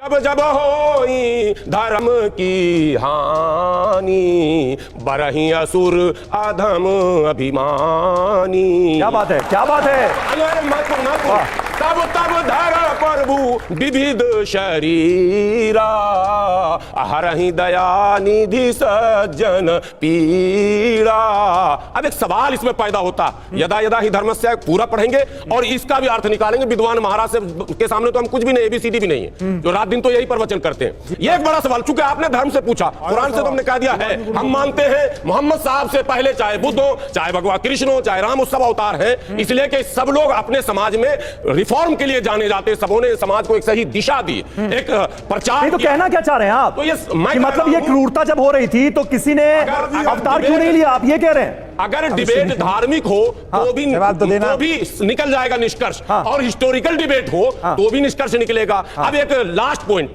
अब जब होई धर्म की हानि, बरही असुर अधम अभिमानी। क्या बात है, क्या बात है। तब तब धर प्रभु विविध शरीरा, हरहि दया निधि सज्जन पीड़ा। अब एक सवाल इसमें पैदा होता, यदा यदा ही धर्मस्य पूरा पढ़ेंगे और इसका भी अर्थ निकालेंगे। विद्वान महाराज से के सामने तो हम कुछ भी नहीं, ABCD भी नहीं है, जो रात दिन तो यही प्रवचन करते हैं। ये एक बड़ा सवाल, चूंकि आपने धर्म से पूछा, कुरान से तो हमने कह दिया है, हम मानते हैं मोहम्मद साहब से पहले चाहे बुद्ध हो, चाहे भगवान कृष्ण हो, चाहे राम, सब अवतार हैं, इसलिए कि सब लोग अपने समाज में रिफॉर्म के लिए जाने जाते, सबों ने समाज को एक सही दिशा दी, एक प्रचार। तो कहना क्या चाह रहे हैं आप? तो ये मतलब ये क्रूरता जब हो रही थी तो किसी ने अवतार क्यों नहीं लिया, आप ये कह रहे हैं? अगर डिबेट धार्मिक हो तो भी निकल जाएगा निष्कर्ष, और हिस्टोरिकल डिबेट हो तो भी निष्कर्ष निकलेगा। अब एक लास्ट पॉइंट,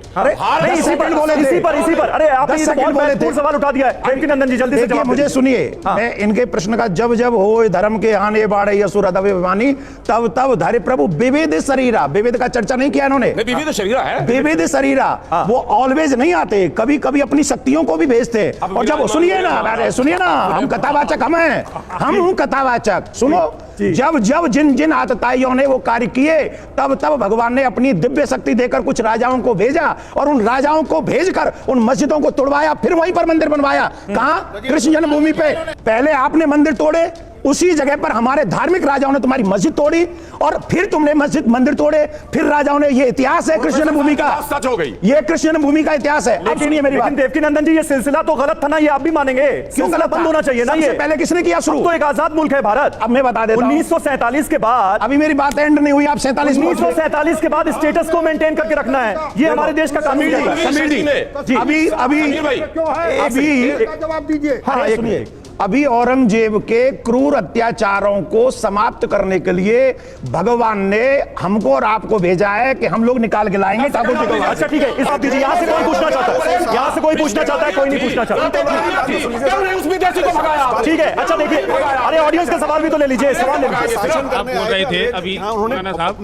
इसी पर अरे आपने तो बहुत महत्वपूर्ण सवाल उठा दिया है। नंदन जी जल्दी से जवाब मुझे सुनिए। मैं इनके प्रश्न का जब जब हो धर्म के आने बाड़े असुर अदब अभिमानी, तब तब धारे प्रभु विविध शरीरा, विविध का चर्चा नहीं किया इन्होंने। विविध शरीरा है, विविध शरीरा। वो ऑलवेज नहीं आते, कभी कभी अपनी शक्तियों को भी भेजते। और जब सुनिए ना, हम कथावाचक हम हूं कथावाचक। सुनो, जब जब जिन जिन आतताइयों ने वो कार्य किए, तब तब भगवान ने अपनी दिव्य शक्ति देकर कुछ राजाओं को भेजा, और उन राजाओं को भेजकर उन मस्जिदों को तोड़वाया, फिर वहीं पर मंदिर बनवाया। कहां? कृष्ण जन्मभूमि पे। पहले आपने मंदिर तोड़े, उसी जगह पर हमारे धार्मिक राजाओं ने तुम्हारी मस्जिद तोड़ी, और फिर तुमने मंदिर तोड़े, फिर राजाओं ने। ये इतिहास है कृष्ण जन्मभूमि का, सच हो गई। ये कृष्ण जन्मभूमि का इतिहास है। अब सुनिए मेरी बात। देवकीनंदन जी, ये सिलसिला तो गलत था ना, ये आप भी मानेंगे? क्यों गलत बंद होना चाहिए ना? ये पहले किसने किया शुरू? तो एक आजाद मुल्क है भारत। अब मैं बता देता हूं, 1947 के बाद, अभी मेरी बात एंड नहीं हुई, आप 1947 के बाद स्टेटस को मेंटेन करके रखना है, ये हमारे देश का कानून है। समीर जी, अभी अभी औरंगजेब के क्रूर अत्याचारों को समाप्त करने के लिए भगवान ने हमको और आपको भेजा है कि हम लोग निकाल के लाएंगे ठाकुर जी को। अच्छा ठीक है, इस दीजिए, यहाँ से कोई पूछना चाहता है, यहाँ से कोई पूछना चाहता है? कोई नहीं पूछना चाहता, उस विदेशी को भगाया। ठीक है। अच्छा देखिए, अरे ऑडियंस का सवाल भी तो ले लीजिए, सवाल ले लीजिए। आप बोल रहे थे अभी मौलाना साहब,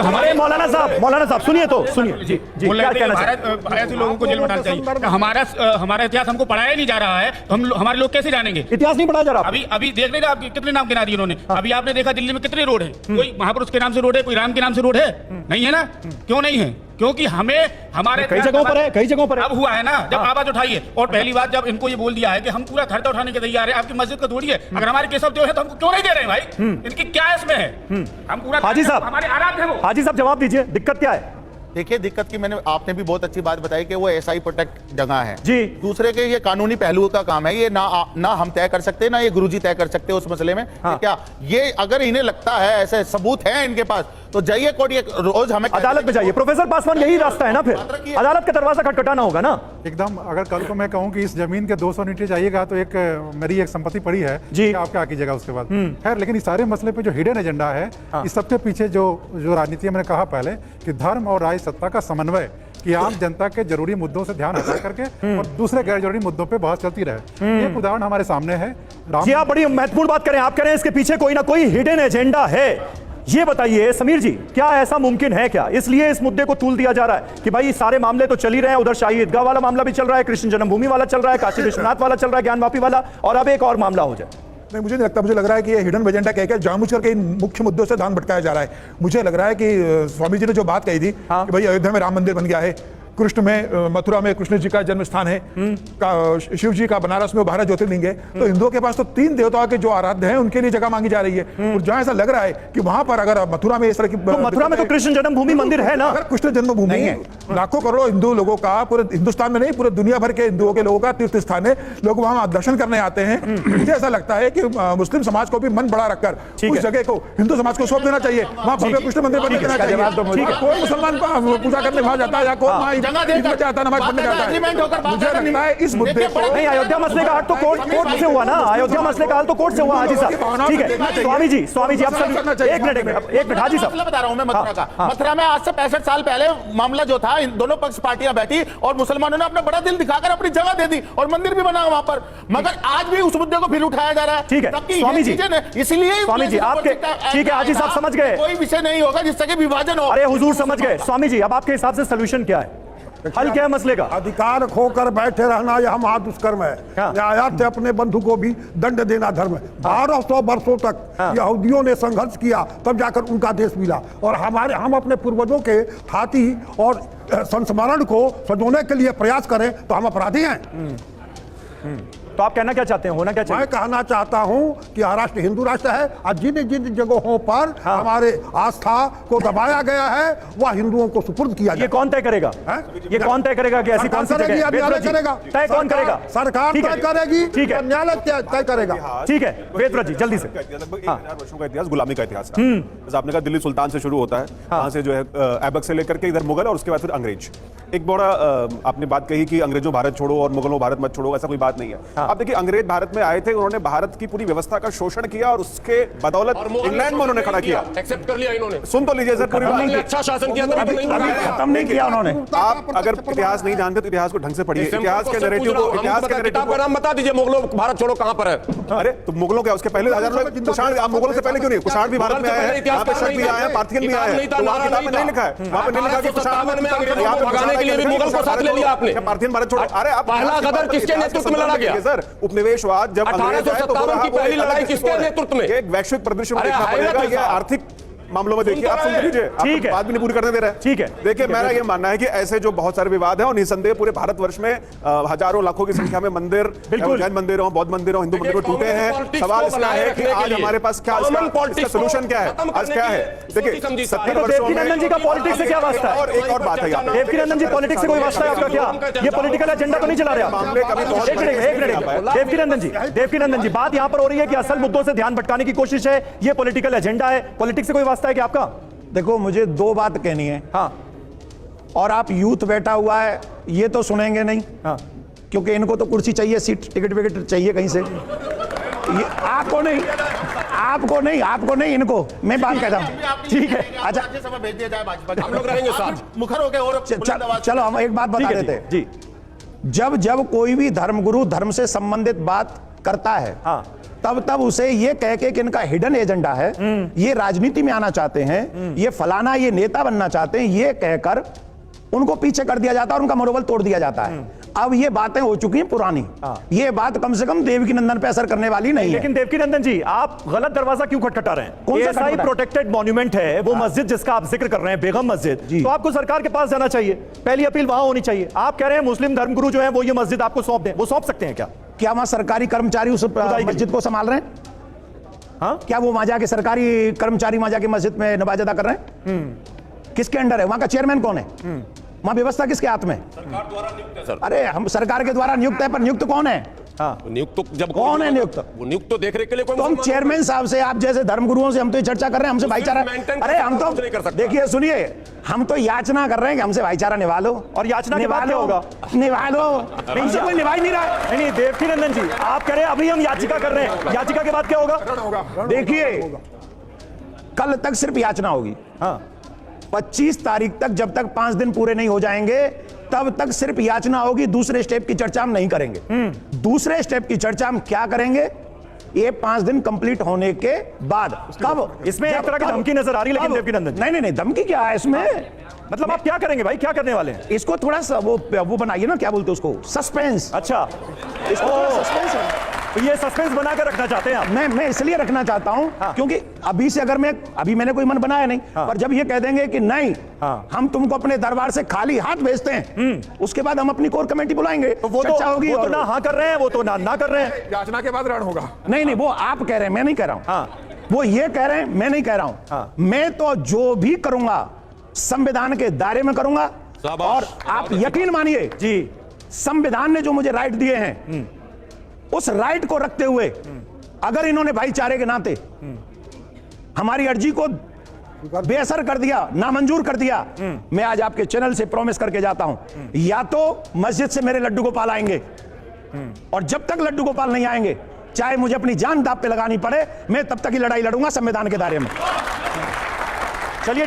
हमारे मौलाना साहब सुनिए तो सुनिए जी, क्या कहना चाहते हैं? ऐसे लोगों को जेल में डालना चाहिए। हमारा इतिहास हमको पढ़ाया नहीं जा रहा है, तो हमारे लोग कैसे जानेंगे? इतिहास नहीं पढ़ा जा रहा। अभी देख लेगा आप कितने नाम गिना दिए उन्होंने। अभी आपने देखा दिल्ली में कितने रोड है, कोई महापुरुष के नाम से रोड है, कोई राम के नाम से रोड है? नहीं है ना। क्यों नहीं है? क्योंकि हमें हमारे कई जगहों पर है, कई जगहों पर अब हुआ है ना, जब आवाज उठाइए। और पहली बात, जब इनको ये बोल दिया है कि हम पूरा खर्चा उठाने के तैयार है, आपकी मस्जिद को तोड़िए, अगर हमारे केशव देव है तो हमको क्यों नहीं दे रहे हैं भाई? इनकी क्या इसमें है? हम पूरा हाजी साहब, हमारे आराध्य है वो। हाजी साहब जवाब दीजिए, दिक्कत क्या है? देखिए, दिक्कत की आपने भी बहुत अच्छी बात बताई कि वो SI प्रोटेक्ट जगह है जी। दूसरे के ये कानूनी पहलुओं का काम है, ये ना हम तय कर सकते, ना ये गुरुजी तय कर सकते उस मसले में। क्या ये अगर इन्हें लगता है, ऐसे सबूत है इनके पास, तो जाइए कोर्ट, ये रोज हमें अदालत में जाइए। प्रोफेसर पासवान, यही रास्ता है ना, फिर अदालत का दरवाजा खटखटाना होगा ना? एकदम। अगर कल को मैं कहूं कि इस जमीन के 200 नीचे जाइएगा तो मेरी एक संपत्ति पड़ी है जी, आप क्या कीजिएगा उसके बाद? खैर, लेकिन इस सारे मसले पे जो हिडन एजेंडा है, इस सबके पीछे जो राजनीति, मैंने कहा पहले कि धर्म और राज सत्ता का समन्वय, कि आम जनता के जरूरी मुद्दों से ध्यान हटा करके और दूसरे गैर जरूरी मुद्दों पे बहस चलती रहे। एक उदाहरण हमारे सामने है। जी, आप बड़ी महत्वपूर्ण बात करें। आप कह रहे हैं इसके पीछे कोई ना कोई हिडन एजेंडा है। ये बताइए समीर जी, क्या ऐसा मुमकिन है क्या? इसलिए इस मुद्दे को तूल दिया जा रहा है कि भाई सारे मामले तो चल ही रहे हैं, उधर शाही ईदगाह वाला मामला भी चल रहा है, कृष्ण जन्मभूमि वाला चल रहा है, काशी विश्वनाथ वाला चल रहा है, ज्ञानवापी वाला, और अब एक और मामला हो जाए। नहीं, मुझे नहीं लगता। मुझे लग रहा है कि ये हिडन एजेंडा कहकर जानबूझकर के इन मुख्य मुद्दों से ध्यान भटकाया जा रहा है। मुझे लग रहा है कि स्वामी जी ने जो बात कही थी कि भाई अयोध्या में राम मंदिर बन गया है, कृष्ण में मथुरा में कृष्ण जी का जन्म स्थान है, शिव जी का बनारस में 12 ज्योतिर्लिंग है, तो हिंदुओं के पास तो 3 देवताओं के जो आराध्य हैं उनके लिए जगह मांगी जा रही है। और जहां ऐसा लग रहा है कि वहां पर अगर मथुरा में इस तरह की, तो मथुरा में तो कृष्ण जन्मभूमि मंदिर है ना? अगर कृष्ण जन्मभूमि है, लाखों करोड़ों हिंदू लोगों का, पूरे हिंदुस्तान में नहीं पूरे दुनिया भर के हिंदुओं के लोगों का तीर्थ स्थान है, लोग वहां दर्शन करने आते हैं। मुझे ऐसा लगता है कि मुस्लिम समाज को भी मन बड़ा रखकर उस जगह को हिंदू समाज को सौंप देना चाहिए, वहां भव्य कृष्ण मंदिर बन देना चाहिए। कोई मुसलमान पूजा करने वहां जाता है या कोई जाता है, नमाज पढ़ने जाता है। मुझे लगता है इस मुद्दे को नहीं, अयोध्या मसले का हल तो कोर्ट से हुआ ना, अयोध्या मसले का हल तो कोर्ट से हुआ। हाजी साहब ठीक है, स्वामी जी आप सब एक मिनट हाजी साहब बता रहा हूं मैं मथुरा का। मथुरा में आज से 65 साल पहले मामला जो था यहाँ इन दोनों पक्ष पार्टियां बैठी और मुसलमानों ने अपना बड़ा दिल दिखाकर अपनी जगह दे दी और मंदिर भी बना वहां पर, मगर आज भी उस मुद्दे को फिर उठाया जा रहा है। ठीक है स्वामी जी, इसीलिए स्वामी जी आपके, ठीक है हाजी साहब समझ गए, कोई विषय नहीं होगा जिससे कि विभाजन हो। अरे हुजूर समझ गए। स्वामी जी अब आपके हिसाब से सोल्यूशन क्या है, हल क्या है मसले का? अधिकार खोकर बैठे रहना यह महादुष्कर्म है। न्यायालय से अपने बंधु को भी दंड देना धर्म है। 1200 वर्षों तक यहूदियों ने संघर्ष किया, तब जाकर उनका देश मिला। और हम अपने पूर्वजों के हाथी और संस्मरण को सजोने के लिए प्रयास करें तो हम अपराधी हैं। तो आप कहना क्या चाहते हैं, होना क्या चाहिए? मैं कहना चाहता हूं कि राष्ट्र हिंदू राष्ट्र है और जिन जिन जगहों पर हमारे आस्था को दबाया गया है वह हिंदुओं को सुपुर्द किया जाए। ये कौन तय करेगा? ये कौन तय करेगा कि ऐसी कौन सी जगह है? न्यायालय करेगा। तय कौन करेगा? सरकार तय करेगी, ठीक है, न्यायालय तय करेगा। ठीक है वेदव्रत जी जल्दी से। लगभग 1000 वर्षों का इतिहास गुलामी का इतिहास है। जैसे आपने कहा दिल्ली सुल्तान से शुरू होता है, वहां से जो है ऐबक से लेकर के इधर मुगल और उसके बाद फिर अंग्रेज। एक बड़ा आपने बात कही कि अंग्रेजों भारत छोड़ो और मुगलों भारत मत छोड़ो, ऐसा कोई बात नहीं है। आप देखिए अंग्रेज भारत में आए थे, उन्होंने भारत की पूरी व्यवस्था का शोषण किया और उसके बदौलत इंग्लैंड में उन्होंने खड़ा किया। एक्सेप्ट कर लिया इन्होंने। सुन तो लीजिए सर, पूरी बात अच्छा शासन किया तो खत्म नहीं किया उन्होंने। आप अगर इतिहास नहीं जानते तो इतिहास को ढंग से पढ़िए। इतिहास के नैरेटिव को, इतिहास के नैरेटिव का नाम बता दीजिए, मुगलों भारत छोड़ो कहां पर है? अरे तो मुगलों क्या उसके पहले हजार लोग कुषाण, आप मुगलों से पहले क्यों नहीं? कुषाण भी भारत में आए हैं, यहाँ पे शक भी आए हैं, पार्थियन भी आए हैं, तो वहाँ किताब में नहीं लिखा है, वहाँ पे नहीं लिखा कि कुषाण में यहाँ पे भगाने के लिए भी मुगल को साथ ले लिया आपने। पार्थियन भारत छोड़ो। अरे आप पहला गदर किसके नेतृत्व में लड़ा गया सर? उपनिवेशवाद जब 1857 की पहली लड़ाई किसके नेतृत्व में? एक वैश्विक परिदृश्य में देखना पड़ेगा। ये आर्थिक मामलों में देखिए, आप सुन लीजिए, ठीक है, बात भी नहीं पूरी करने दे रहे हैं। ठीक है, देखिए मेरा ये मानना है कि ऐसे जो बहुत सारे विवाद हैं और निसंदेह पूरे भारतवर्ष में हजारों लाखों की संख्या में मंदिर, जैन मंदिर हो, बौद्ध मंदिर हो, हिंदू मंदिर टूटे हैं। सवाल इसका है कि आज हमारे पास क्या इसका सोल्यूशन क्या है? आज क्या है? देखिए 70 वर्षों में देवकीनंदन जी का पॉलिटिक्स से क्या वास्ता है? और एक और बात है यहाँ पे, देवकीनंदन जी पॉलिटिक्स से कोई वास्ता है आपका क्या? ये पॉलिटिकल एजेंडा तो नहीं चला रहे आप? एक मिनट देवकीनंदन जी बात यहाँ पर हो रही है कि असल मुद्दों से ध्यान भटकाने की कोशिश है, ये पॉलिटिकल एजेंडा है, पॉलिटिक्स से कोई वास्ता है क्या आपका? देखो मुझे दो बात कहनी है। हाँ, और आप यूथ बैठा हुआ है ये तो सुनेंगे नहीं। हाँ, क्योंकि इनको तो कुर्सी चाहिए, सीट टिकट विकेट चाहिए कहीं से। ये आपको नहीं इनको मैं बात कहता हूं। ठीक है, अच्छा राज्यसभा भेज दिया जाए भाजपा, हम लोग रहेंगे साथ मुखर हो गए। और चलो हम एक बात बता देते हैं जी। जब कोई भी धर्मगुरु धर्म से संबंधित बात करता है, हाँ, तब उसे ये कह के कि इनका हिडन एजेंडा है, ये राजनीति में आना चाहते हैं, ये फलाना ये नेता बनना चाहते हैं, ये कहकर उनको पीछे कर दिया जाता है और उनका मनोबल तोड़ दिया जाता है। अब ये बातें हो चुकी हैं पुरानी। ये बात कम से कम देवकीनंदन पे असर करने वाली नहीं है। लेकिन देवकीनंदन जी आप गलत दरवाजा क्यों खटखटा रहे हैं? कौन सा ऐसा ही प्रोटेक्टेड मॉन्यूमेंट है वो मस्जिद जिसका आप जिक्र कर रहे हैं, बेगम मस्जिद, तो आपको सरकार के पास जाना चाहिए, पहली अपील वहां होनी चाहिए। आप कह रहे हैं मुस्लिम धर्मगुरु जो है वो ये मस्जिद आपको सौंप दें, वो सौंप सकते हैं क्या? क्या वहां सरकारी कर्मचारी उस मस्जिद को संभाल रहे हैं? हाँ, क्या वो वहां जाके सरकारी कर्मचारी वहां जाके मस्जिद में नमाज अदा कर रहे हैं? किसके अंडर है? वहां का चेयरमैन कौन है? वहां व्यवस्था किसके हाथ में? सरकार द्वारा नियुक्त है सर। अरे हम सरकार के द्वारा नियुक्त है, पर नियुक्त कौन है? हाँ, नियुक्त तो जब कौन है नियुक्त? वो नियुक्त तो देख रेख के लिए कोई तो हम चेयरमैन साहब से, आप जैसे धर्मगुरुओं से हम तो चर्चा कर रहे हैं, हमसे भाईचारा। अरे हम तो देखिए सुनिए, हम तो याचना कर रहे हैं कि हमसे भाईचारा निभा लो। और याचना के बाद क्या होगा? निभा लो, हमसे कोई निभा ही नहीं रहा। नहीं देवकीनंदन जी आप कह रहे हैं अभी हम याचिका कर रहे हैं, याचिका के बाद क्या होगा? देखिए कल तक सिर्फ याचना होगी। हाँ, 25 तारीख तक जब तक 5 दिन पूरे नहीं हो जाएंगे तब तक सिर्फ याचना होगी। दूसरे स्टेप की चर्चा हम नहीं करेंगे। दूसरे स्टेप की चर्चा हम क्या करेंगे? ये 5 दिन कंप्लीट होने के बाद। कब? इसमें एक तरह की धमकी नजर आ रही है लेकिन देवकीनंदन। नहीं धमकी क्या है इसमें? मतलब आप क्या करेंगे भाई, क्या करने वाले हैं? इसको थोड़ा सा वो बनाइए ना, क्या बोलते हैं उसको, सस्पेंस। अच्छा, इसको सस्पेंस है। तो ये सस्पेंस बनाकर रखना चाहते हैं आप? मैं इसलिए रखना चाहता हूं क्योंकि अभी से अगर अभी मैंने कोई मन बनाया नहीं, पर जब ये कह देंगे कि नहीं हम तुमको अपने दरबार से खाली हाथ भेजते हैं, उसके बाद हम अपनी कोर कमेटी बुलाएंगे, वो चर्चा होगी। वो तो ना हाँ कर रहे हैं, वो तो ना कर रहे हैं। याचना के बाद रण होगा। नहीं वो आप कह रहे हैं, मैं नहीं कह रहा हूं। वो ये कह रहे हैं, मैं नहीं कह रहा हूं। मैं तो जो भी करूंगा संविधान के दायरे में करूंगा। और आप यकीन मानिए जी, संविधान ने जो मुझे राइट दिए हैं उस राइट को रखते हुए अगर इन्होंने भाईचारे के नाते हमारी अर्जी को बेअसर कर दिया, नामंजूर कर दिया, मैं आज आपके चैनल से प्रॉमिस करके जाता हूं, या तो मस्जिद से मेरे लड्डू गोपाल आएंगे, और जब तक लड्डू गोपाल नहीं आएंगे, चाहे मुझे अपनी जान दांव पे लगानी पड़े, मैं तब तक ही लड़ाई लड़ूंगा संविधान के दायरे में। चलिए।